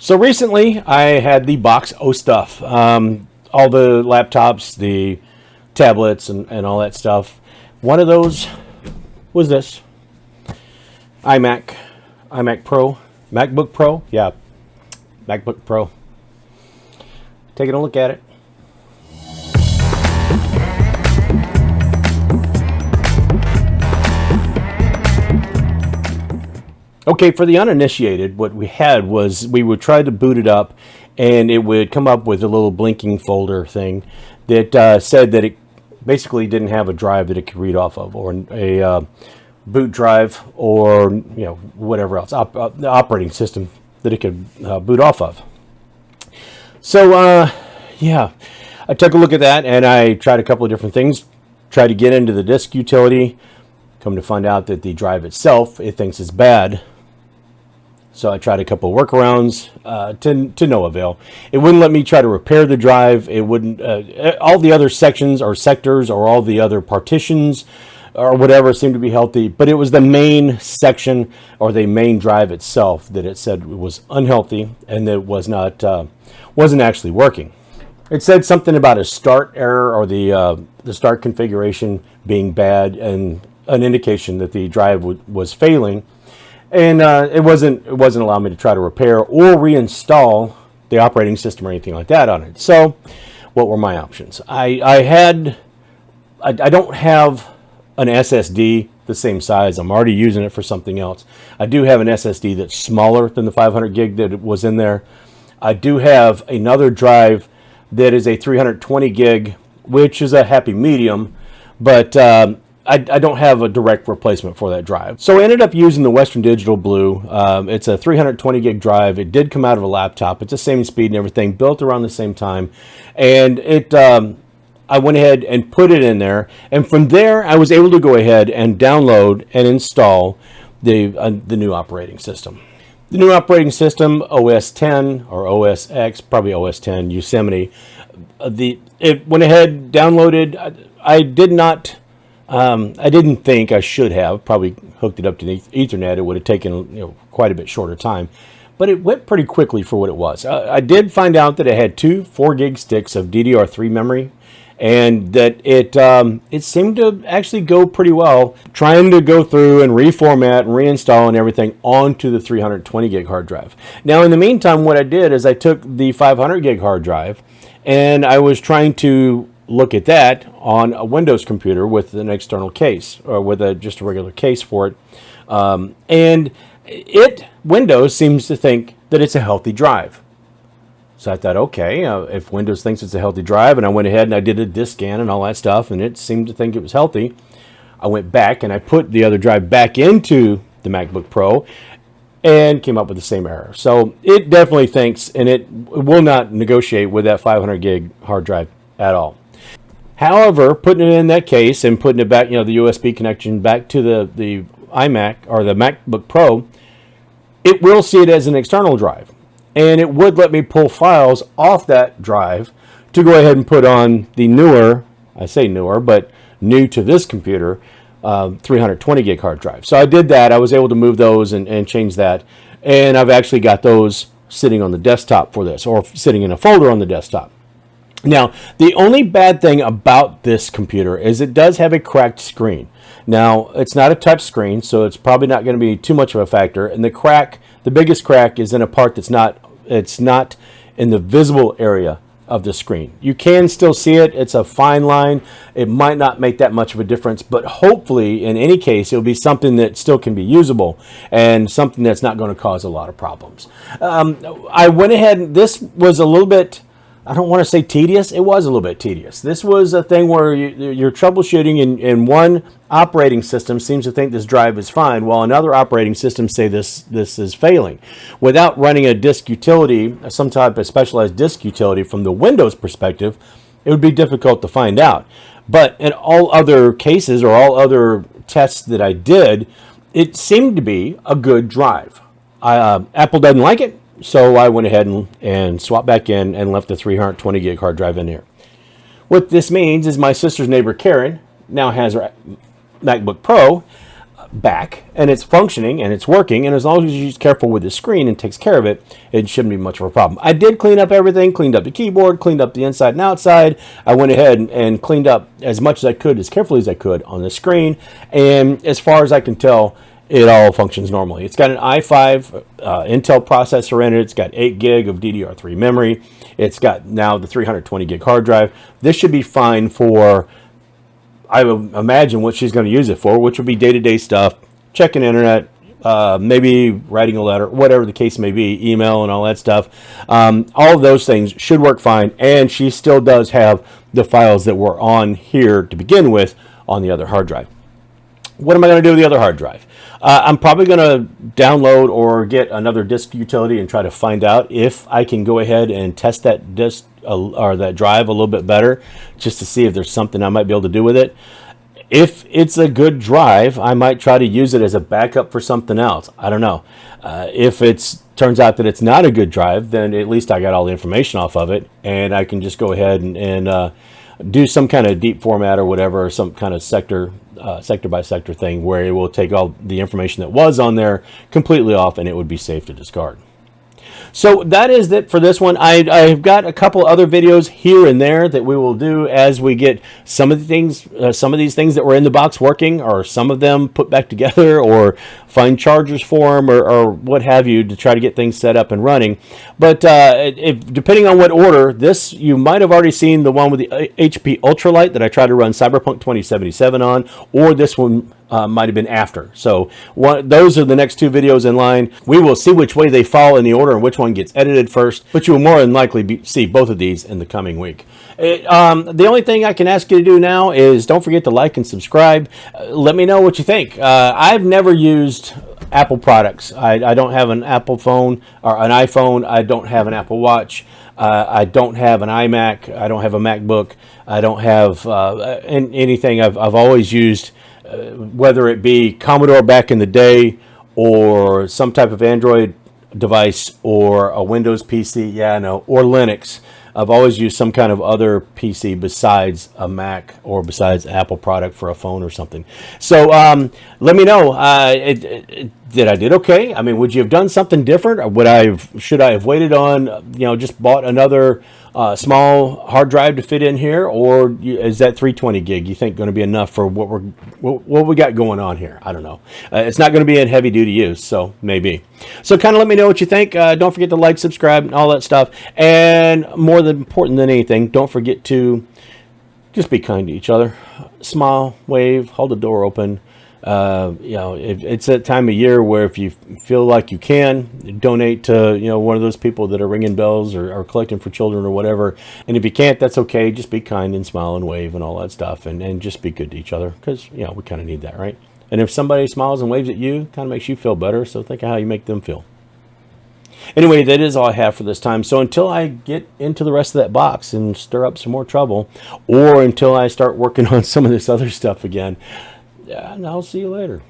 So recently I had the box O stuff. All the laptops, the tablets, and all that stuff. One of those was this iMac Pro, MacBook Pro. Yeah, MacBook Pro. Taking a look at it. Okay, for the uninitiated, what we had was we would try to boot it up, and it would come up with a little blinking folder thing that said that it basically didn't have a drive that it could read off of, or a boot drive, or whatever else, the operating system that it could boot off of. So yeah, I took a look at that, and I tried a couple of different things. Tried to get into the disk utility. Come to find out that the drive itself, it thinks is bad. So I tried a couple of workarounds to no avail. It wouldn't let me try to repair the drive. It wouldn't. All the other sections or sectors or all the other partitions or whatever seemed to be healthy, but it was the main section or the main drive itself that it said was unhealthy and that was not wasn't actually working. It said something about a start error or the start configuration being bad and an indication that the drive was failing. And it wasn't allowing me to try to repair or reinstall the operating system or anything like that on it. So what were my options? I don't have an SSD the same size. I'm already using it for something else. I do have an SSD that's smaller than the 500 gig that was in there. I do have another drive that is a 320 gig, which is a happy medium, but I don't have a direct replacement for that drive. So I ended up using the Western Digital Blue. It's a 320 gig drive. It did come out of a laptop. It's the same speed and everything, built around the same time. And I went ahead and put it in there. And from there, I was able to go ahead and download and install the new operating system. The new operating system, OS 10 or OS X, probably OS 10, Yosemite. It went ahead, downloaded. I didn't think I should have probably hooked it up to Ethernet. It would have taken quite a bit shorter time, but it went pretty quickly for what it was. I did find out that it had two 4 gig sticks of DDR3 memory, and that it seemed to actually go pretty well. Trying to go through and reformat and reinstall and everything onto the 320 gig hard drive. Now, in the meantime, what I did is I took the 500 gig hard drive, and I was trying to look at that on a Windows computer with an external case, or with just a regular case for it. And Windows seems to think that it's a healthy drive. So I thought, okay, if Windows thinks it's a healthy drive, and I went ahead and I did a disk scan and all that stuff, and it seemed to think it was healthy, I went back and I put the other drive back into the MacBook Pro and came up with the same error. So it definitely thinks, and it will not negotiate with that 500 gig hard drive at all. However, putting it in that case and putting it back, the USB connection back to the iMac or the MacBook Pro, it will see it as an external drive. And it would let me pull files off that drive to go ahead and put on the newer, I say newer, but new to this computer, 320 gig hard drive. So I did that. I was able to move those and change that. And I've actually got those sitting on the desktop for this, or sitting in a folder on the desktop. Now, the only bad thing about this computer is it does have a cracked screen. Now, it's not a touch screen, so it's probably not going to be too much of a factor. And the biggest crack is in a part it's not in the visible area of the screen. You can still see it. It's a fine line. It might not make that much of a difference, but hopefully, in any case, it'll be something that still can be usable and something that's not going to cause a lot of problems. I went ahead, and this was a little bit, I don't want to say tedious. It was a little bit tedious. This was a thing where you're troubleshooting, and one operating system seems to think this drive is fine, while another operating system say this is failing. Without running a disk utility, some type of specialized disk utility from the Windows perspective, it would be difficult to find out. But in all other cases or all other tests that I did, it seemed to be a good drive. Apple doesn't like it. So I went ahead and swapped back in and left the 320 gig hard drive in here. What this means is my sister's neighbor Karen now has her MacBook Pro, back, and it's functioning and it's working, and as long as you're careful with the screen and takes care of it, it shouldn't be much of a problem. I did clean up everything, cleaned up the keyboard, cleaned up the inside and outside. I went ahead and cleaned up as much as I could, as carefully as I could on the screen, and as far as I can tell, it all functions normally. It's got an i5 Intel processor in it. It's got 8 gig of DDR3 memory. It's got now the 320 gig hard drive. This should be fine for, I would imagine, what she's going to use it for, which would be day-to-day stuff, checking internet, maybe writing a letter, whatever the case may be, email and all that stuff. All of those things should work fine, and she still does have the files that were on here to begin with on the other hard drive. What am I going to do with the other hard drive? I'm probably going to download or get another disk utility and try to find out if I can go ahead and test that disk or that drive a little bit better, just to see if there's something I might be able to do with it. If it's a good drive, I might try to use it as a backup for something else. I don't know. If it turns out that it's not a good drive, then at least I got all the information off of it, and I can just go ahead and do some kind of deep format or whatever, or some kind of sector by sector thing where it will take all the information that was on there completely off, and it would be safe to discard. So that is it for this one. I've got a couple other videos here and there that we will do as we get some of the things, some of these things that were in the box working, or some of them put back together, or find chargers for them, or what have you, to try to get things set up and running. But depending on what order, this, you might have already seen the one with the HP Ultralight that I tried to run Cyberpunk 2077 on, or this one might have been after. So those are the next two videos in line. We will see which way they fall in the order and which one gets edited first, but you will more than likely see both of these in the coming week. The only thing I can ask you to do now is don't forget to like and subscribe. Let me know what you think. I've never used Apple products. I don't have an Apple phone or an iPhone. I don't have an Apple Watch. I don't have an iMac. I don't have a MacBook. I don't have anything. I've always used, whether it be Commodore back in the day, or some type of Android device, or a Windows PC, or Linux. I've always used some kind of other PC besides a Mac or besides Apple product for a phone or something. So let me know. Did I did okay? I mean, would you have done something different? Or should I have waited on, just bought another small hard drive to fit in here? Or is that 320 gig you think going to be enough for what we got going on here? I don't know. It's not going to be in heavy duty use, so maybe. So kind of let me know what you think. Don't forget to like, subscribe, and all that stuff. And more important than anything, don't forget to just be kind to each other. Smile, wave, hold the door open. It's that time of year where if you feel like you can, donate to, one of those people that are ringing bells or collecting for children or whatever. And if you can't, that's okay. Just be kind and smile and wave and all that stuff, and just be good to each other, because, we kind of need that, right? And if somebody smiles and waves at you, kind of makes you feel better. So think of how you make them feel. Anyway, that is all I have for this time. So until I get into the rest of that box and stir up some more trouble, or until I start working on some of this other stuff again, and I'll see you later.